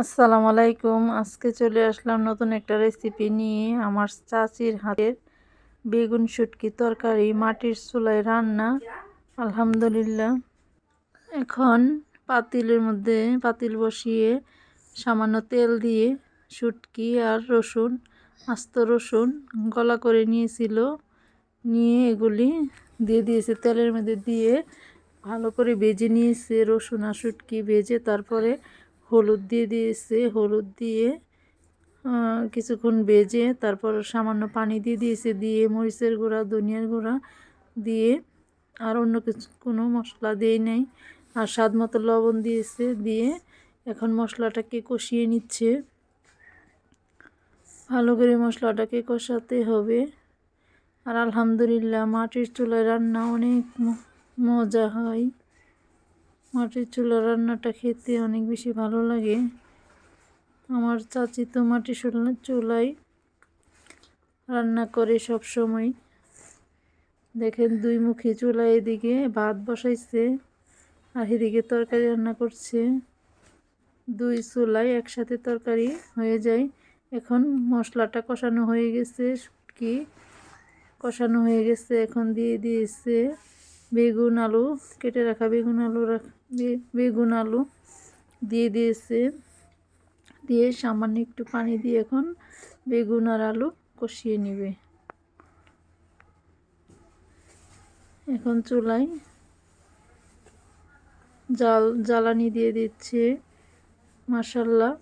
আসসালামু আলাইকুম। আজকে চলে আসলাম নতুন একটা রেসিপি নিয়ে। আমার চাচির হাতের বেগুন শুটকি তরকারি মাটির চুলায় রান্না। আলহামদুলিল্লাহ। এখন পাতিল বসিয়ে সামান্য তেল দিয়ে শুটকি আর রসুন, আস্ত রসুন গলা করে নিয়ে এগুলি দিয়ে দিয়েছে। তেলের মধ্যে দিয়ে ভালো করে ভেজে নিয়েছে। রসুন আর শুটকি ভেজে তারপরে হলুদ দিয়ে দিয়েছে। হলুদ দিয়ে কিছুক্ষণ ভেজে তারপর সামান্য পানি দিয়ে দিয়েছে। দিয়ে মরিচের গুঁড়া, ধনিয়ার গুঁড়া দিয়ে আর অন্য কোনো মশলা দেই নাই। আর স্বাদ মতো লবণ দিয়েছে। দিয়ে এখন মশলাটাকে কষিয়ে নিচ্ছে। ভালো করে মশলাটাকে কষাতে হবে। আর আলহামদুলিল্লাহ, মাটির চুলায় রান্না অনেক মজা হয়। মাটির চুলার রান্নাটা খেতে অনেক বেশি ভালো লাগে। আমার চাচি তো মাটির চুলায় রান্না করে সব সময়। দেখেন, দুই মুখী চুলায় এদিকে ভাত বসাইছে আর এদিকে তরকারি রান্না করছে। দুই চুলায় একসাথে তরকারি হয়ে যায়। এখন মশলাটা কষানো হয়ে গেছে, শুটকি কষানো হয়ে গেছে। এখন দিয়ে দিয়েছে বেগুন আলু, কেটে রাখা বেগুন আলু দিয়ে দিয়েছে। দিয়ে সামান্য একটু পানি দিয়ে এখন বেগুন আর আলু কষিয়ে নেবে। এখন চুলায় জ্বালানি দিয়ে দিচ্ছে। মাশাআল্লাহ,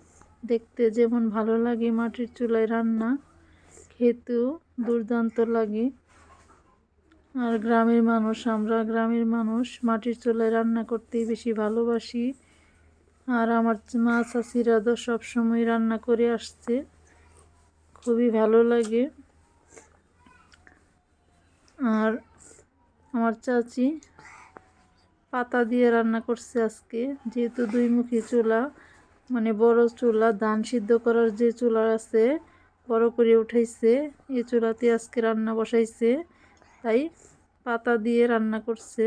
দেখতে যেমন ভালো লাগে মাটির চুলায় রান্না, খেতেও দুর্দান্ত লাগে। আর আমরা গ্রামের মানুষ মাটির চুলায় রান্না করতেই বেশি ভালোবাসি। আর আমার মা চাচিরা তো সবসময় রান্না করে আসছে, খুবই ভালো লাগে। আর আমার চাচি পাতা দিয়ে রান্না করছে আজকে, যেহেতু দুই মুখী চুলা, মানে বড় চুলা, ধান সিদ্ধ করার যে চুলা আছে বড় করে উঠাইছে, এই চুলাতে আজকে রান্না বসাইছে, তাই পাতা দিয়ে রান্না করছে।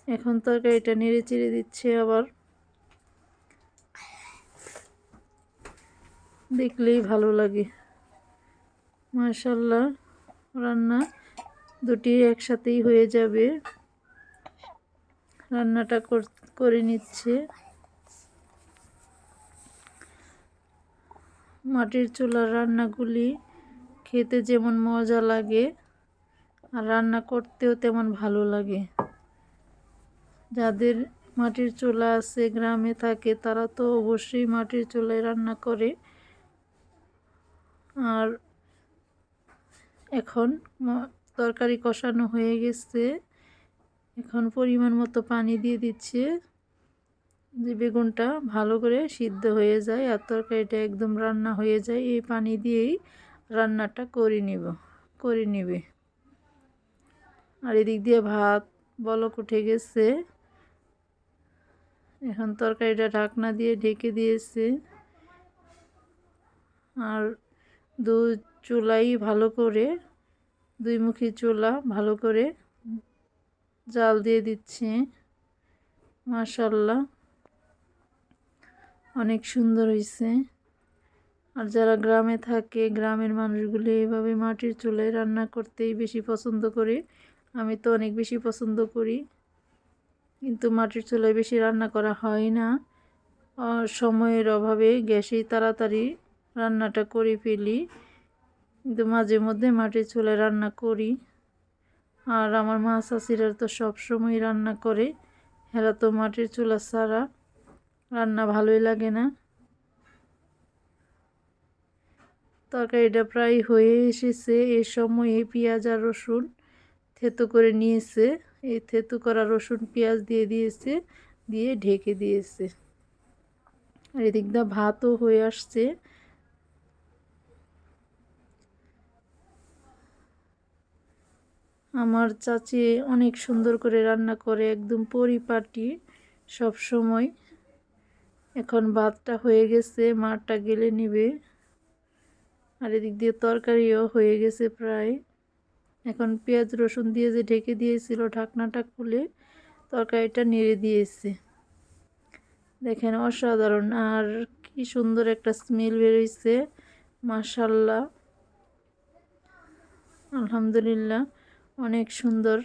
এখন তরকারিটা নেড়ে চেড়ে দিচ্ছে, আবার দেখলেই ভালো লাগে। মাশাআল্লাহ, রান্না দুটি একসাথেই হয়ে যাবে। রান্নাটা করে নিচ্ছে। মাটির চুলার রান্নাগুলি খেতে যেমন মজা লাগে আর রান্না করতেও তেমন ভালো লাগে। যাদের মাটির চুলা আছে, গ্রামে থাকে, তারা তো অবশ্যই মাটির চুলায় রান্না করে। আর এখন তরকারি কষানো হয়ে গেছে। এখন পরিমাণ মতো পানি দিয়ে দিচ্ছে, যে বেগুনটা ভালো করে সিদ্ধ হয়ে যায় আর তরকারিটা একদম রান্না হয়ে যায়। এই পানি দিয়েই রান্নাটা করে নেবে। আর এদিক দিয়ে ভাত বলক উঠে গেছে। এখন তরকারিটা ঢাকনা দিয়ে ঢেকে দিয়েছে। আর দুই মুখী চুলা ভালো করে জাল দিয়ে দিচ্ছে। মাশাআল্লাহ, অনেক সুন্দর হয়েছে। আর যারা গ্রামে থাকে, গ্রামের মানুষগুলি এইভাবে মাটির চুলায় রান্না করতেই বেশি পছন্দ করে। আমি তো অনেক বেশি পছন্দ করি, কিন্তু মাটির চুলায় বেশি রান্না করা হয় না। সময়ের অভাবে গ্যাসেই তাড়াতাড়ি রান্নাটা করে ফেলি, কিন্তু মাঝে মধ্যে মাটির চুলায় রান্না করি। আর আমার মা চাচিরা তো সবসময় রান্না করে, এরা তো মাটির চুলা ছাড়া রান্না ভালোই লাগে না। তরকারিটা প্রায় হয়ে এসেছে। এই সময়ে পেঁয়াজ আর রসুন থেতো করে নিয়েছে। এই থেতো করা রসুন পেঁয়াজ দিয়ে দিয়েছে, দিয়ে ঢেকে দিয়েছে। আর এদিক দিয়ে ভাতও হয়ে আসছে। আমার চাচি অনেক সুন্দর করে রান্না করে, একদম পরিপাটি সব সময়। এখন ভাতটা হয়ে গেছে, মাঠটা গেলে নিবে। আর এদিক দিয়ে তরকারিও হয়ে গেছে প্রায়। এখন পেঁয়াজ রসুন দিয়ে যে ঢেকে দিয়েছিল, ঢাকনাটা খুলে তরকারিটা নেড়ে দিয়েছে। দেখেন, অসাধারণ। আর কি সুন্দর একটা স্মেল বেরোইছে, মাশাআল্লাহ, আলহামদুলিল্লাহ, অনেক সুন্দর।